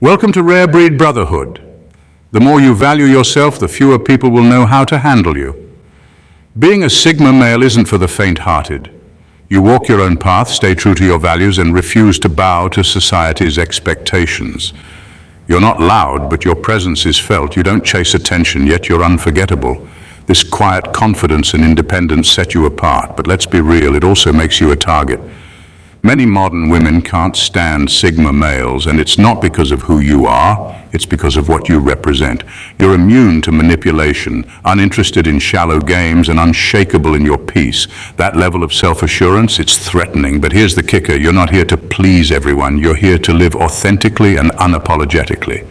Welcome to Rare Breed Brotherhood. The more you value yourself, the fewer people will know how to handle you. Being a Sigma male isn't for the faint-hearted. You walk your own path, stay true to your values, and refuse to bow to society's expectations. You're not loud, but your presence is felt. You don't chase attention, yet you're unforgettable. This quiet confidence and independence set you apart, but let's be real, it also makes you a target. Many modern women can't stand Sigma males, and it's not because of who you are, it's because of what you represent. You're immune to manipulation, uninterested in shallow games, and unshakable in your peace. That level of self-assurance, it's threatening, but here's the kicker, you're not here to please everyone, you're here to live authentically and unapologetically.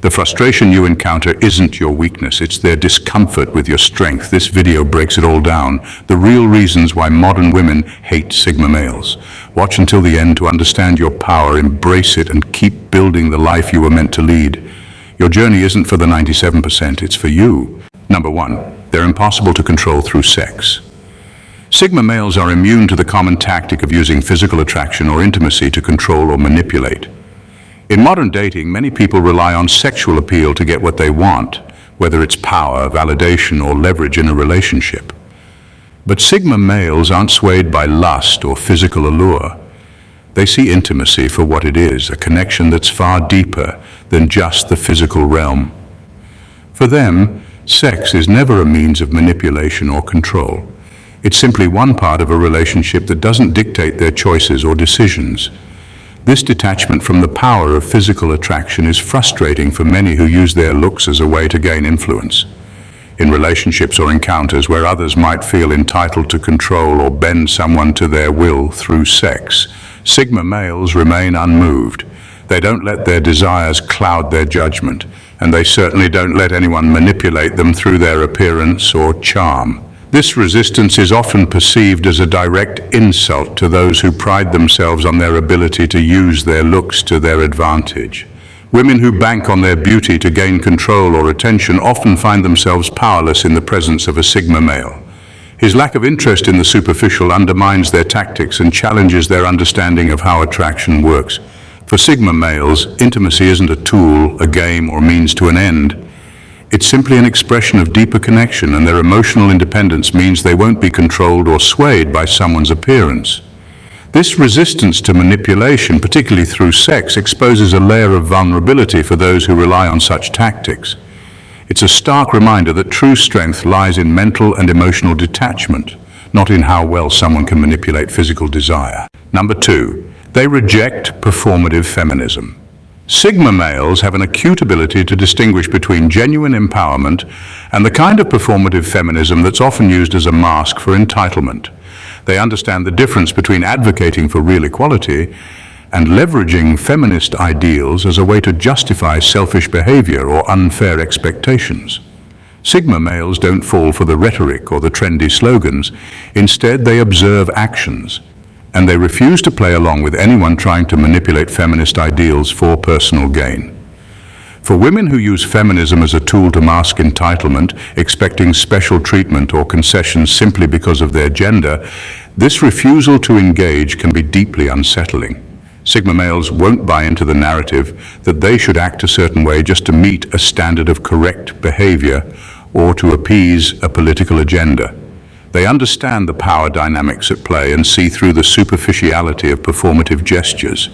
The frustration you encounter isn't your weakness, it's their discomfort with your strength. This video breaks it all down. The real reasons why modern women hate Sigma males. Watch until the end to understand your power, embrace it, and keep building the life you were meant to lead. Your journey isn't for the 97%, it's for you. Number 1, they're impossible to control through sex. Sigma males are immune to the common tactic of using physical attraction or intimacy to control or manipulate. In modern dating, many people rely on sexual appeal to get what they want, whether it's power, validation, or leverage in a relationship. But Sigma males aren't swayed by lust or physical allure. They see intimacy for what it is, a connection that's far deeper than just the physical realm. For them, sex is never a means of manipulation or control. It's simply one part of a relationship that doesn't dictate their choices or decisions. This detachment from the power of physical attraction is frustrating for many who use their looks as a way to gain influence. In relationships or encounters where others might feel entitled to control or bend someone to their will through sex, Sigma males remain unmoved. They don't let their desires cloud their judgment, and they certainly don't let anyone manipulate them through their appearance or charm. This resistance is often perceived as a direct insult to those who pride themselves on their ability to use their looks to their advantage. Women who bank on their beauty to gain control or attention often find themselves powerless in the presence of a Sigma male. His lack of interest in the superficial undermines their tactics and challenges their understanding of how attraction works. For Sigma males, intimacy isn't a tool, a game, or means to an end. It's simply an expression of deeper connection, and their emotional independence means they won't be controlled or swayed by someone's appearance. This resistance to manipulation, particularly through sex, exposes a layer of vulnerability for those who rely on such tactics. It's a stark reminder that true strength lies in mental and emotional detachment, not in how well someone can manipulate physical desire. Number 2, they reject performative feminism. Sigma males have an acute ability to distinguish between genuine empowerment and the kind of performative feminism that's often used as a mask for entitlement. They understand the difference between advocating for real equality and leveraging feminist ideals as a way to justify selfish behavior or unfair expectations. Sigma males don't fall for the rhetoric or the trendy slogans. Instead, they observe actions, and they refuse to play along with anyone trying to manipulate feminist ideals for personal gain. For women who use feminism as a tool to mask entitlement, expecting special treatment or concessions simply because of their gender, this refusal to engage can be deeply unsettling. Sigma males won't buy into the narrative that they should act a certain way just to meet a standard of correct behavior or to appease a political agenda. They understand the power dynamics at play and see through the superficiality of performative gestures.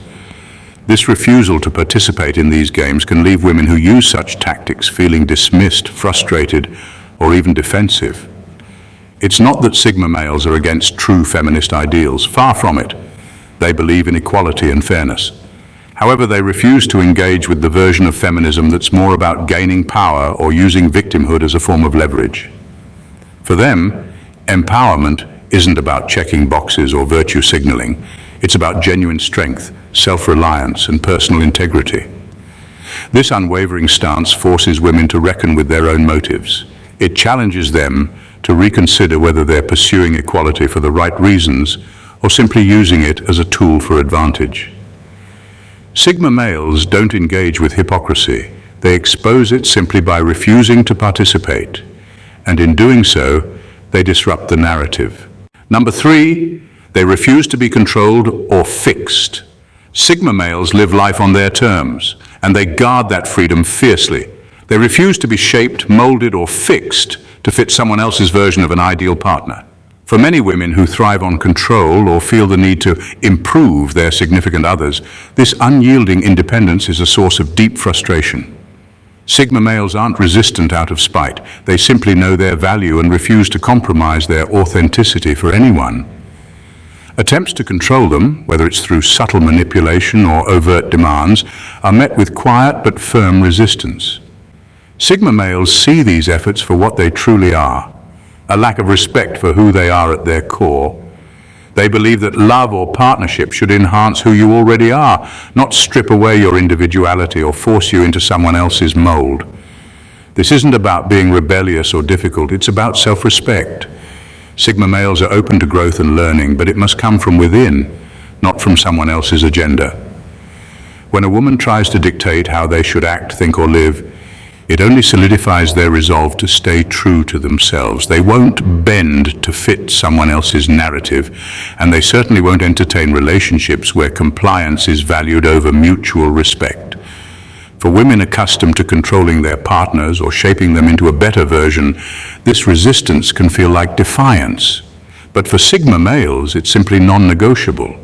This refusal to participate in these games can leave women who use such tactics feeling dismissed, frustrated, or even defensive. It's not that Sigma males are against true feminist ideals, far from it. They believe in equality and fairness. However, they refuse to engage with the version of feminism that's more about gaining power or using victimhood as a form of leverage. For them, empowerment isn't about checking boxes or virtue signaling. It's about genuine strength, self-reliance, and personal integrity. This unwavering stance forces women to reckon with their own motives. It challenges them to reconsider whether they're pursuing equality for the right reasons or simply using it as a tool for advantage. Sigma males don't engage with hypocrisy. They expose it simply by refusing to participate, and in doing so, they disrupt the narrative. Number 3, they refuse to be controlled or fixed. Sigma males live life on their terms. and they guard that freedom fiercely. They refuse to be shaped, molded, or fixed to fit someone else's version of an ideal partner. For many women who thrive on control or feel the need to improve their significant others, this unyielding independence is a source of deep frustration. Sigma males aren't resistant out of spite. They simply know their value and refuse to compromise their authenticity for anyone. Attempts to control them, whether it's through subtle manipulation or overt demands, are met with quiet but firm resistance. Sigma males see these efforts for what they truly are, a lack of respect for who they are at their core. They believe that love or partnership should enhance who you already are, not strip away your individuality or force you into someone else's mold. This isn't about being rebellious or difficult, it's about self-respect. Sigma males are open to growth and learning, but it must come from within, not from someone else's agenda. When a woman tries to dictate how they should act, think, or live, it only solidifies their resolve to stay true to themselves. They won't bend to fit someone else's narrative, and they certainly won't entertain relationships where compliance is valued over mutual respect. For women accustomed to controlling their partners or shaping them into a better version, this resistance can feel like defiance. But for Sigma males, it's simply non-negotiable.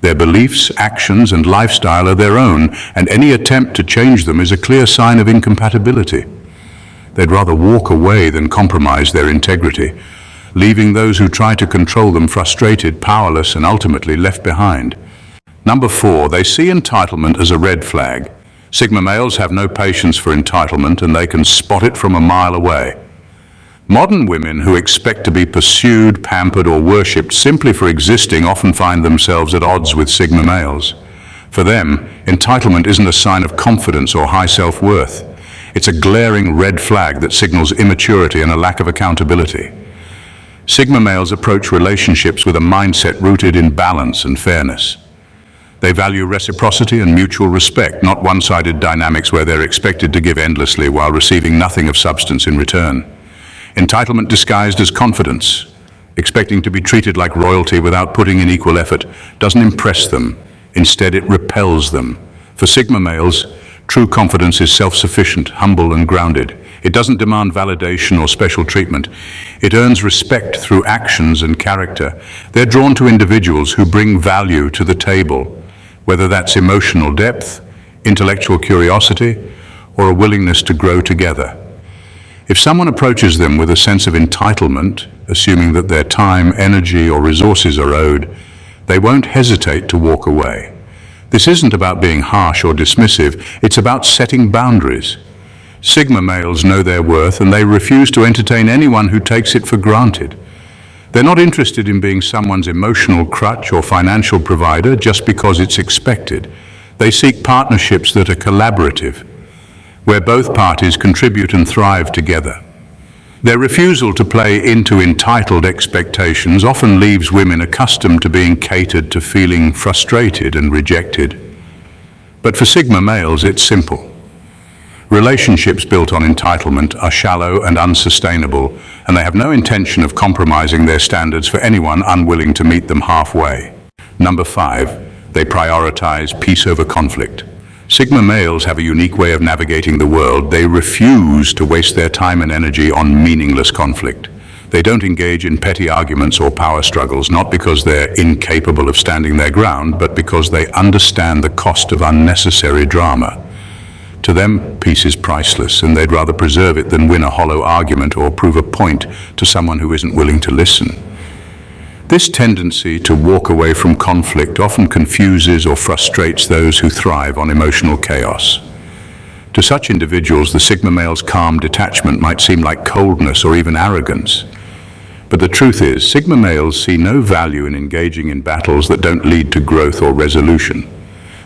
Their beliefs, actions, and lifestyle are their own, and any attempt to change them is a clear sign of incompatibility. They'd rather walk away than compromise their integrity, leaving those who try to control them frustrated, powerless, and ultimately left behind. Number 4, they see entitlement as a red flag. Sigma males have no patience for entitlement, and they can spot it from a mile away. Modern women who expect to be pursued, pampered, or worshipped simply for existing often find themselves at odds with Sigma males. For them, entitlement isn't a sign of confidence or high self-worth. It's a glaring red flag that signals immaturity and a lack of accountability. Sigma males approach relationships with a mindset rooted in balance and fairness. They value reciprocity and mutual respect, not one-sided dynamics where they're expected to give endlessly while receiving nothing of substance in return. Entitlement disguised as confidence, expecting to be treated like royalty without putting in equal effort, doesn't impress them. Instead, it repels them. For Sigma males, true confidence is self-sufficient, humble, and grounded. It doesn't demand validation or special treatment. It earns respect through actions and character. They're drawn to individuals who bring value to the table, whether that's emotional depth, intellectual curiosity, or a willingness to grow together. If someone approaches them with a sense of entitlement, assuming that their time, energy, or resources are owed, they won't hesitate to walk away. This isn't about being harsh or dismissive, it's about setting boundaries. Sigma males know their worth, and they refuse to entertain anyone who takes it for granted. They're not interested in being someone's emotional crutch or financial provider just because it's expected. They seek partnerships that are collaborative, where both parties contribute and thrive together. Their refusal to play into entitled expectations often leaves women accustomed to being catered to feeling frustrated and rejected. But for Sigma males, it's simple. Relationships built on entitlement are shallow and unsustainable, and they have no intention of compromising their standards for anyone unwilling to meet them halfway. Number 5, they prioritize peace over conflict. Sigma males have a unique way of navigating the world. They refuse to waste their time and energy on meaningless conflict. They don't engage in petty arguments or power struggles, not because they're incapable of standing their ground, but because they understand the cost of unnecessary drama. To them, peace is priceless, and they'd rather preserve it than win a hollow argument or prove a point to someone who isn't willing to listen. This tendency to walk away from conflict often confuses or frustrates those who thrive on emotional chaos. To such individuals, the Sigma male's calm detachment might seem like coldness or even arrogance. But the truth is, Sigma males see no value in engaging in battles that don't lead to growth or resolution.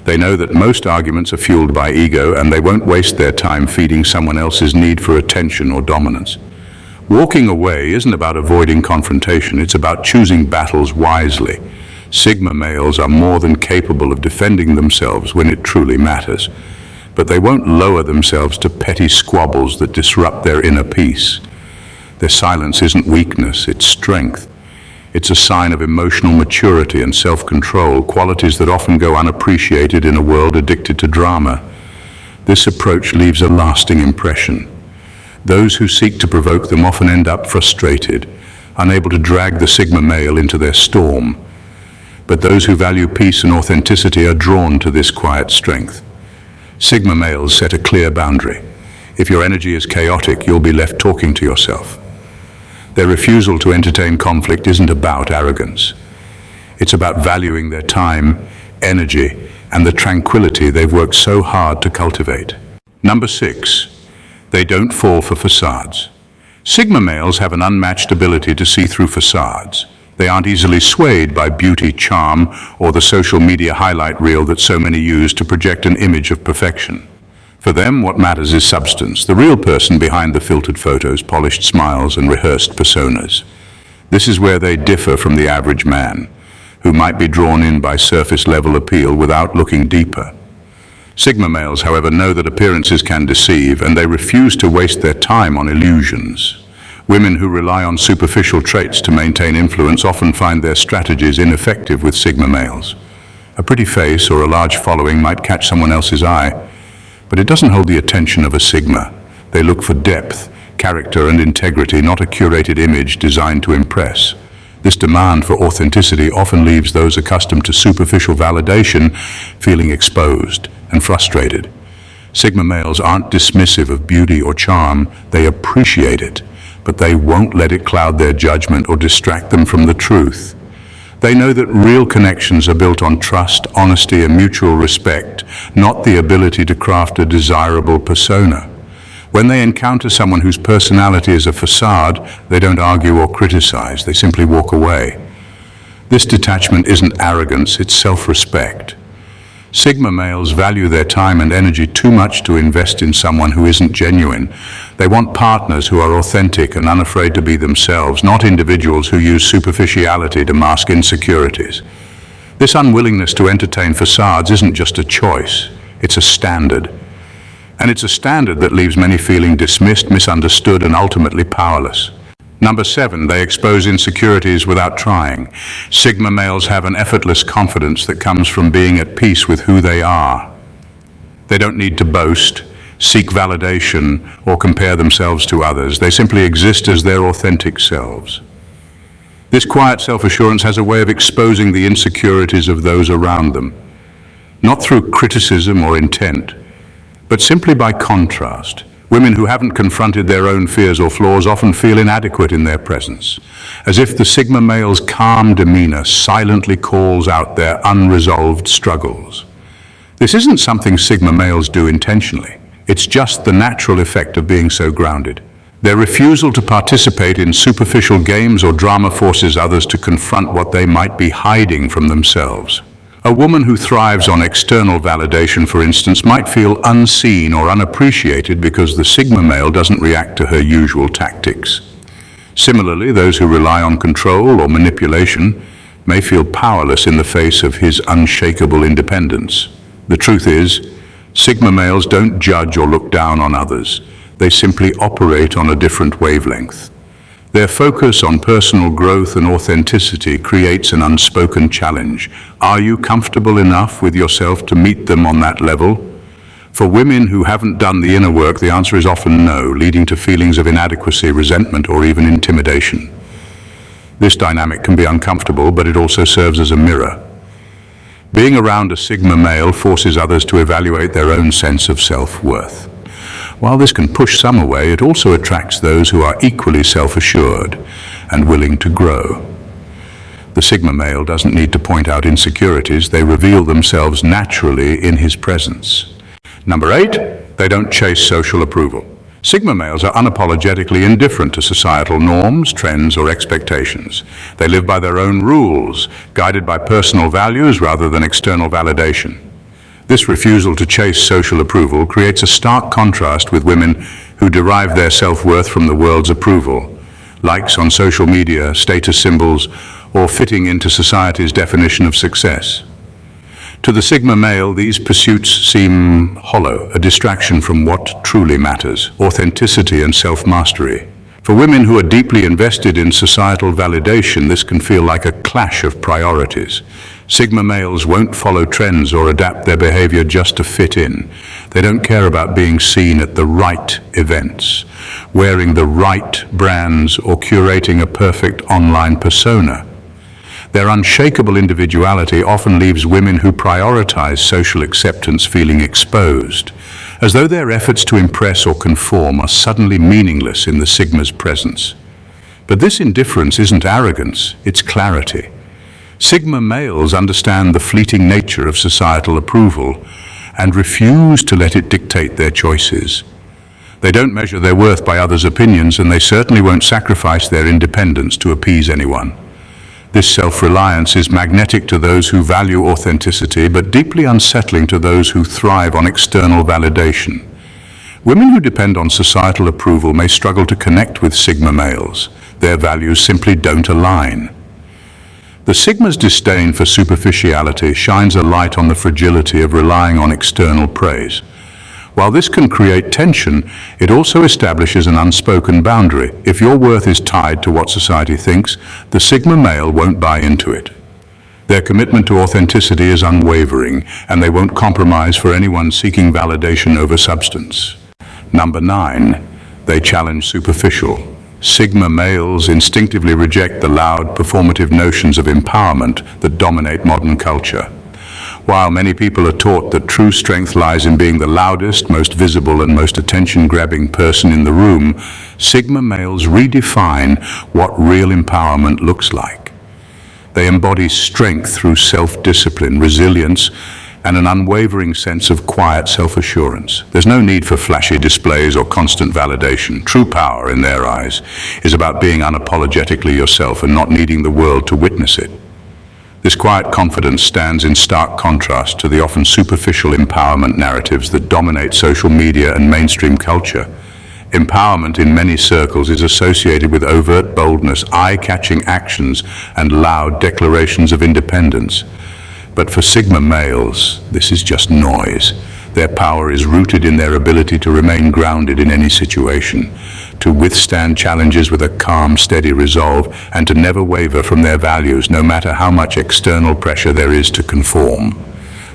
They know that most arguments are fueled by ego, and they won't waste their time feeding someone else's need for attention or dominance. Walking away isn't about avoiding confrontation, it's about choosing battles wisely. Sigma males are more than capable of defending themselves when it truly matters, but they won't lower themselves to petty squabbles that disrupt their inner peace. Their silence isn't weakness, it's strength. It's a sign of emotional maturity and self-control, qualities that often go unappreciated in a world addicted to drama. This approach leaves a lasting impression. Those who seek to provoke them often end up frustrated, unable to drag the Sigma male into their storm. But those who value peace and authenticity are drawn to this quiet strength. Sigma males set a clear boundary. If your energy is chaotic, you'll be left talking to yourself. Their refusal to entertain conflict isn't about arrogance. It's about valuing their time, energy, and the tranquility they've worked so hard to cultivate. Number 6, they don't fall for facades. Sigma males have an unmatched ability to see through facades. They aren't easily swayed by beauty, charm, or the social media highlight reel that so many use to project an image of perfection. For them, what matters is substance, the real person behind the filtered photos, polished smiles, and rehearsed personas. This is where they differ from the average man, who might be drawn in by surface-level appeal without looking deeper. Sigma males, however, know that appearances can deceive, and they refuse to waste their time on illusions. Women who rely on superficial traits to maintain influence often find their strategies ineffective with Sigma males. A pretty face or a large following might catch someone else's eye, but it doesn't hold the attention of a Sigma. They look for depth, character, and integrity, not a curated image designed to impress. This demand for authenticity often leaves those accustomed to superficial validation feeling exposed and frustrated. Sigma males aren't dismissive of beauty or charm, they appreciate it, but they won't let it cloud their judgment or distract them from the truth. They know that real connections are built on trust, honesty, and mutual respect, not the ability to craft a desirable persona. When they encounter someone whose personality is a facade, they don't argue or criticize, they simply walk away. This detachment isn't arrogance, it's self-respect. Sigma males value their time and energy too much to invest in someone who isn't genuine. They want partners who are authentic and unafraid to be themselves, not individuals who use superficiality to mask insecurities. This unwillingness to entertain facades isn't just a choice, it's a standard. And it's a standard that leaves many feeling dismissed, misunderstood, and ultimately powerless. Number 7, they expose insecurities without trying. Sigma males have an effortless confidence that comes from being at peace with who they are. They don't need to boast, seek validation, or compare themselves to others. They simply exist as their authentic selves. This quiet self-assurance has a way of exposing the insecurities of those around them, not through criticism or intent, but simply by contrast. Women who haven't confronted their own fears or flaws often feel inadequate in their presence, as if the Sigma male's calm demeanor silently calls out their unresolved struggles. This isn't something Sigma males do intentionally. It's just the natural effect of being so grounded. Their refusal to participate in superficial games or drama forces others to confront what they might be hiding from themselves. A woman who thrives on external validation, for instance, might feel unseen or unappreciated because the Sigma male doesn't react to her usual tactics. Similarly, those who rely on control or manipulation may feel powerless in the face of his unshakable independence. The truth is, Sigma males don't judge or look down on others. They simply operate on a different wavelength. Their focus on personal growth and authenticity creates an unspoken challenge. Are you comfortable enough with yourself to meet them on that level? For women who haven't done the inner work, the answer is often no, leading to feelings of inadequacy, resentment, or even intimidation. This dynamic can be uncomfortable, but it also serves as a mirror. Being around a Sigma male forces others to evaluate their own sense of self-worth. While this can push some away, it also attracts those who are equally self-assured and willing to grow. The Sigma male doesn't need to point out insecurities, they reveal themselves naturally in his presence. Number 8, they don't chase social approval. Sigma males are unapologetically indifferent to societal norms, trends, or expectations. They live by their own rules, guided by personal values rather than external validation. This refusal to chase social approval creates a stark contrast with women who derive their self-worth from the world's approval, likes on social media, status symbols, or fitting into society's definition of success. To the Sigma male, these pursuits seem hollow, a distraction from what truly matters, authenticity and self-mastery. For women who are deeply invested in societal validation, this can feel like a clash of priorities. Sigma males won't follow trends or adapt their behavior just to fit in. They don't care about being seen at the right events, wearing the right brands, or curating a perfect online persona. Their unshakable individuality often leaves women who prioritize social acceptance feeling exposed, as though their efforts to impress or conform are suddenly meaningless in the Sigma's presence. But this indifference isn't arrogance, it's clarity. Sigma males understand the fleeting nature of societal approval and refuse to let it dictate their choices. They don't measure their worth by others' opinions, and they certainly won't sacrifice their independence to appease anyone. This self-reliance is magnetic to those who value authenticity, but deeply unsettling to those who thrive on external validation. Women who depend on societal approval may struggle to connect with Sigma males. Their values simply don't align. The Sigma's disdain for superficiality shines a light on the fragility of relying on external praise. While this can create tension, it also establishes an unspoken boundary. If your worth is tied to what society thinks, the Sigma male won't buy into it. Their commitment to authenticity is unwavering, and they won't compromise for anyone seeking validation over substance. Number 9, they challenge superficial. Sigma males instinctively reject the loud, performative notions of empowerment that dominate modern culture. While many people are taught that true strength lies in being the loudest, most visible, and most attention-grabbing person in the room, Sigma males redefine what real empowerment looks like. They embody strength through self-discipline, resilience, and an unwavering sense of quiet self-assurance. There's no need for flashy displays or constant validation. True power, in their eyes, is about being unapologetically yourself and not needing the world to witness it. This quiet confidence stands in stark contrast to the often superficial empowerment narratives that dominate social media and mainstream culture. Empowerment in many circles is associated with overt boldness, eye-catching actions, and loud declarations of independence. But for Sigma males, this is just noise. Their power is rooted in their ability to remain grounded in any situation, to withstand challenges with a calm, steady resolve, and to never waver from their values, no matter how much external pressure there is to conform.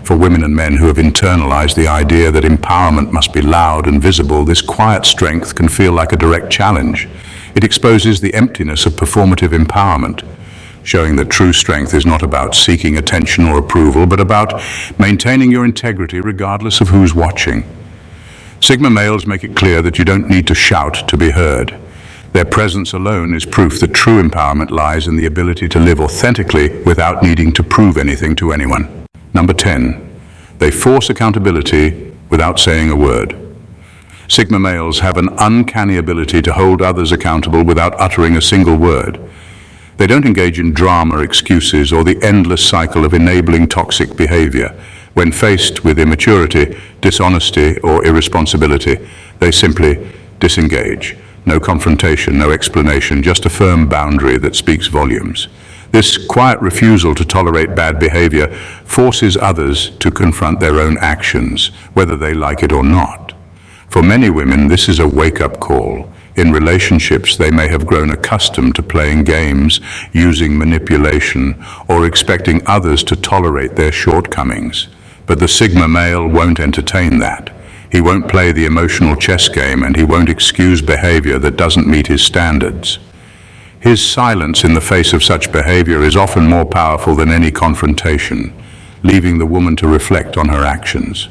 For women and men who have internalized the idea that empowerment must be loud and visible, this quiet strength can feel like a direct challenge. It exposes the emptiness of performative empowerment, showing that true strength is not about seeking attention or approval, but about maintaining your integrity regardless of who's watching. Sigma males make it clear that you don't need to shout to be heard. Their presence alone is proof that true empowerment lies in the ability to live authentically without needing to prove anything to anyone. Number 10, they force accountability without saying a word. Sigma males have an uncanny ability to hold others accountable without uttering a single word. They don't engage in drama, excuses, or the endless cycle of enabling toxic behavior. When faced with immaturity, dishonesty, or irresponsibility, they simply disengage. No confrontation, no explanation, just a firm boundary that speaks volumes. This quiet refusal to tolerate bad behavior forces others to confront their own actions, whether they like it or not. For many women, this is a wake-up call. In relationships, they may have grown accustomed to playing games, using manipulation, or expecting others to tolerate their shortcomings. But the Sigma male won't entertain that. He won't play the emotional chess game, and he won't excuse behavior that doesn't meet his standards. His silence in the face of such behavior is often more powerful than any confrontation, leaving the woman to reflect on her actions.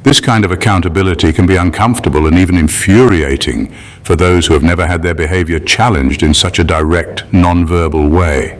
This kind of accountability can be uncomfortable and even infuriating for those who have never had their behavior challenged in such a direct, non-verbal way.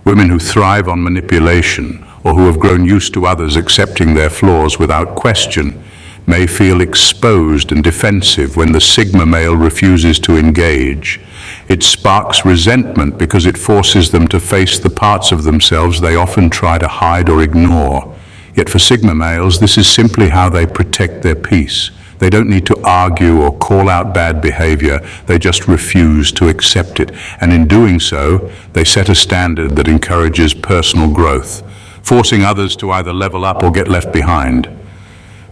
Women who thrive on manipulation or who have grown used to others accepting their flaws without question may feel exposed and defensive when the Sigma male refuses to engage. It sparks resentment because it forces them to face the parts of themselves they often try to hide or ignore. Yet for Sigma males, this is simply how they protect their peace. They don't need to argue or call out bad behavior, they just refuse to accept it. And in doing so, they set a standard that encourages personal growth, forcing others to either level up or get left behind.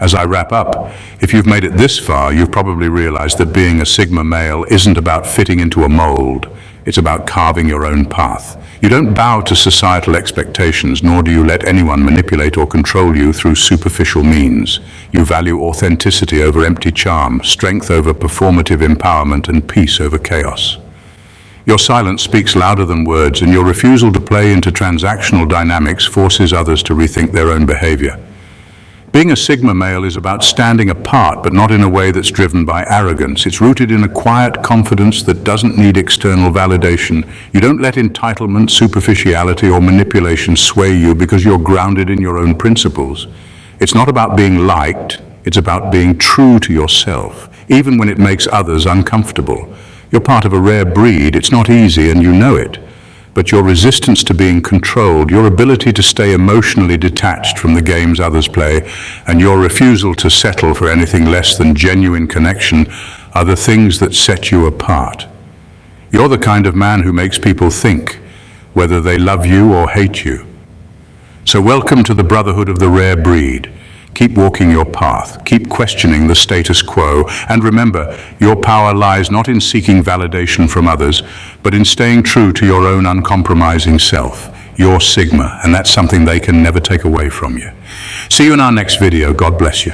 As I wrap up, if you've made it this far, you've probably realized that being a Sigma male isn't about fitting into a mold. It's about carving your own path. You don't bow to societal expectations, nor do you let anyone manipulate or control you through superficial means. You value authenticity over empty charm, strength over performative empowerment, and peace over chaos. Your silence speaks louder than words, and your refusal to play into transactional dynamics forces others to rethink their own behavior. Being a Sigma male is about standing apart, but not in a way that's driven by arrogance. It's rooted in a quiet confidence that doesn't need external validation. You don't let entitlement, superficiality, or manipulation sway you because you're grounded in your own principles. It's not about being liked, it's about being true to yourself, even when it makes others uncomfortable. You're part of a rare breed. It's not easy, and you know it. But your resistance to being controlled, your ability to stay emotionally detached from the games others play, and your refusal to settle for anything less than genuine connection are the things that set you apart. You're the kind of man who makes people think, whether they love you or hate you. So welcome to the brotherhood of the rare breed. Keep walking your path, keep questioning the status quo, and remember, your power lies not in seeking validation from others, but in staying true to your own uncompromising self. You're Sigma, and that's something they can never take away from you. See you in our next video. God bless you.